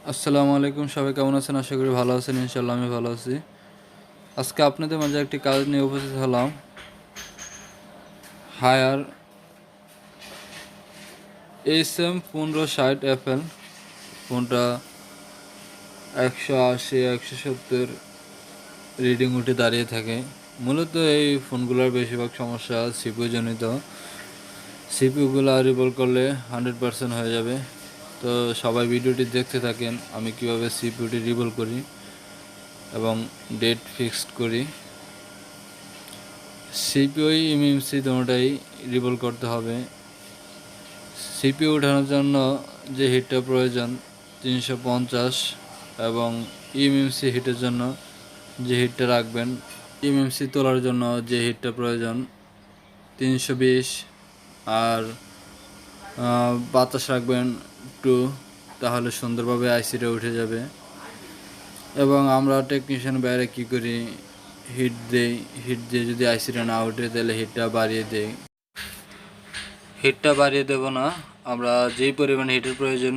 আসসালামু আলাইকুম, সবাই কেমন আছেন? আশা করি ভালো আছেন। ইনশাল্লাহ আমি ভালো আছি। আজকে আপনাদের মাঝে একটি কাজ নিয়ে উপস্থিত হলাম। হায়ার SM1560 FL ফোনটা 180 170 রিডিং উঠে দাঁড়িয়ে থাকে। মূলত এই ফোনগুলোর বেশিরভাগ সমস্যা সিপিইউ জনিত। সিপিইউগুলো রিভলভ করলে 100% হয়ে যাবে। তো সবাই ভিডিওটি দেখতে থাকেন, আমি কিভাবে সিপিইউটি রিভলভ করি এবং ডেট ফিক্সড করি। সিপিইউ এমএমসি দুটোটাই রিভলভ করতে হবে। সিপিইউ ওঠানোর জন্য যে হিটটা প্রয়োজন 350 এবং এমএমসি হিটের জন্য যে হিটটা রাখবেন, এমএমসি তোলার জন্য যে হিটটা প্রয়োজন 320 আর বাতাস রাখবেন 2, তাহলে সুন্দরভাবে আইসিটা উঠে যাবে। এবং আমরা টেকনিশিয়ান বাইরে কী করি, হিট দিয়ে যদি আইসিটা না উঠে তাহলে হিটটা বাড়িয়ে দেই। হিটটা বাড়িয়ে দেব না, আমরা যেই পরিমাণ হিটের প্রয়োজন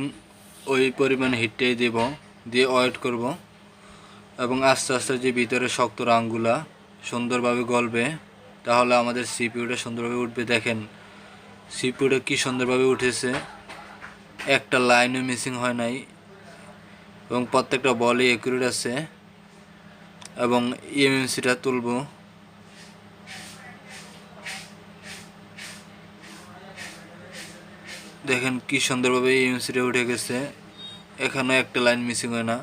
ওই পরিমাণ হিটটাই দিয়ে ওয়েট করব এবং আস্তে আস্তে যে ভিতরে শক্ত রাংগুলা সুন্দরভাবে গলবে, তাহলে আমাদের সিপিইউটা সুন্দরভাবে উঠবে। দেখেন সিপিইউটা কি সুন্দরভাবে উঠেছে, একটা লাইনও মিসিং হয় নাই এবং প্রত্যেকটা বলই অ্যাকুরেট আছে। এবং ইএমএমসিটা তুলব, দেখেন কি সুন্দরভাবে ইএমএমসিটা উঠে গেছে, এখানে একটা লাইন মিসিং হয় না।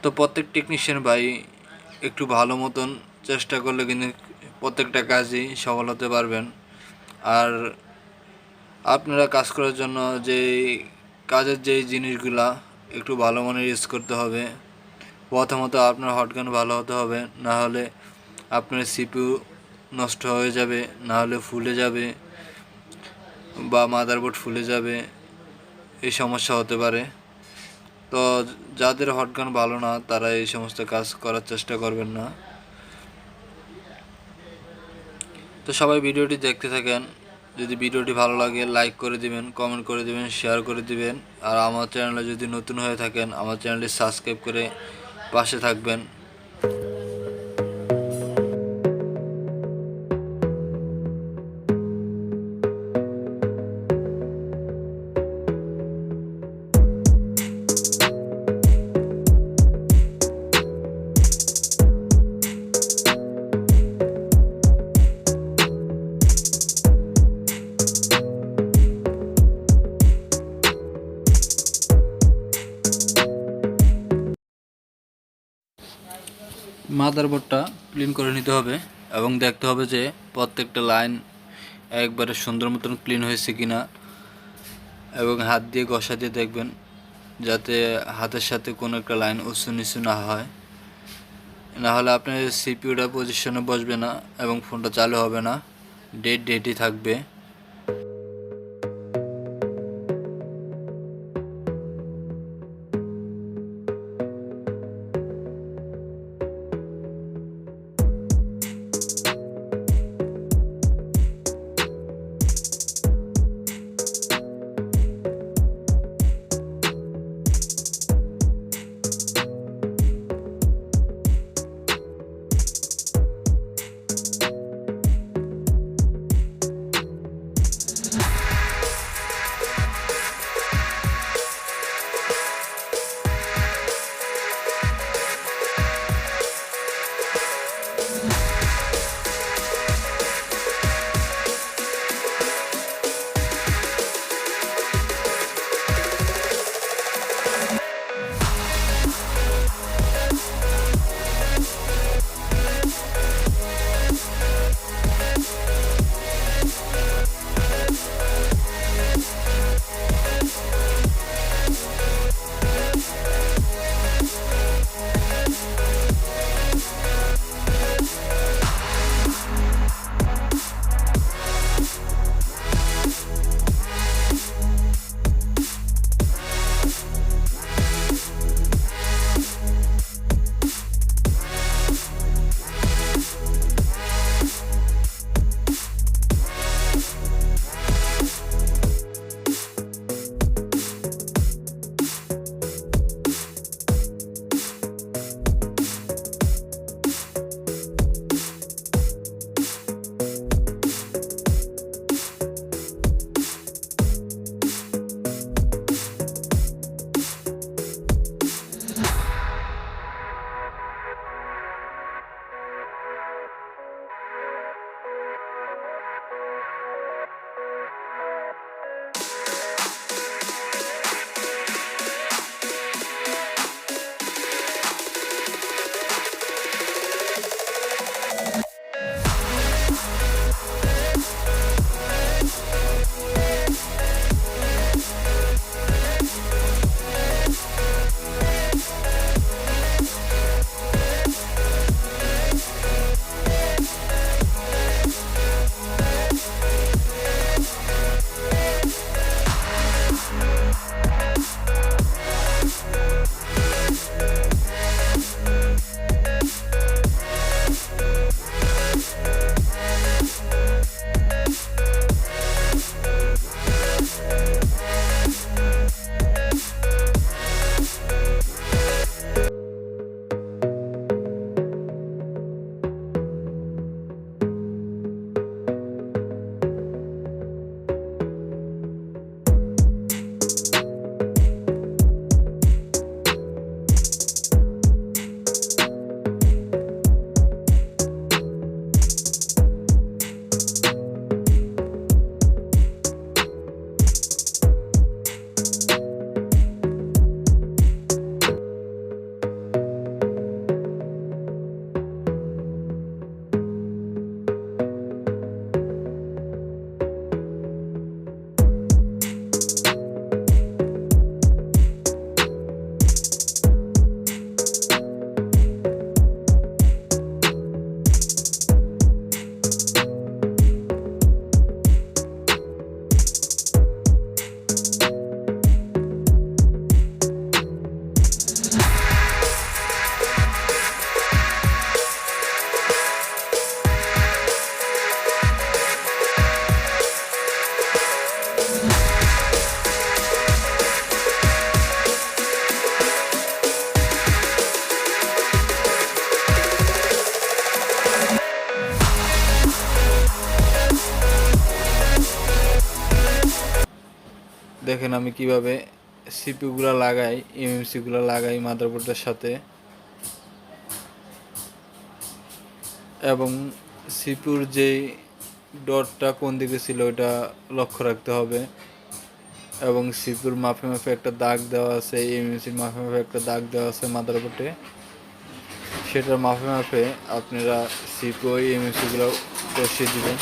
তো প্রত্যেক টেকনিশিয়ান ভাই একটু ভালো মতন চেষ্টা করলে কিন্তু প্রত্যেকটা কাজই সফল হতে পারবেন। আর আপনারা কাজ করার জন্য যে কাজের যেই জিনিসগুলা একটু ভালো মানের ইউজ করতে হবে। প্রথমত আপনার হটগান ভালো হতে হবে, না হলে আপনার সিপিইউ নষ্ট হয়ে যাবে, না হলে ফুলে যাবে বা মাদারবোর্ড ফুলে যাবে, এই সমস্যা হতে পারে। তো যাদের হটগান ভালো না তারা এই সমস্ত কাজ করার চেষ্টা করবেন না। তো সবাই ভিডিওটি দেখতে থাকেন। যদি ভিডিওটি ভালো লাগে লাইক করে দিবেন, কমেন্ট করে দিবেন, শেয়ার করে দিবেন। আর আমার চ্যানেলে যদি নতুন হয়ে থাকেন আমার চ্যানেলটি সাবস্ক্রাইব করে পাশে থাকবেন। মাদারবোর্ডটা ক্লিন করে নিতে হবে এবং দেখতে হবে যে প্রত্যেকটা লাইন একবারে সুন্দর মতন ক্লিন হয়েছে কিনা, এবং হাত দিয়ে ঘষা দিয়ে দেখবেন যাতে হাতের সাথে কোনো একটা লাইন উঁচু নিচু না হয়, না হলে আপনার সিপিইউটা পজিশনে বসবে না এবং ফোনটা চালু হবে না, ডেটই থাকবে। দেখেন আমি কিভাবে সিপিইউগুলো লাগাই, এমএমসিগুলো লাগাই মাদারবোর্ডের সাথে, এবং সিপিইউর যেই ডটটা কোন দিকে ছিল ওটা লক্ষ্য রাখতে হবে, এবং সিপিইউর মাপে মাপে একটা দাগ দেওয়া আছে, এমএমসির মাপে মাপে একটা দাগ দেওয়া আছে মাদারবোর্ডে, সেটার মাপে মাপে আপনারা সিপিইউ এমএমসিগুলো বসিয়ে দিবেন।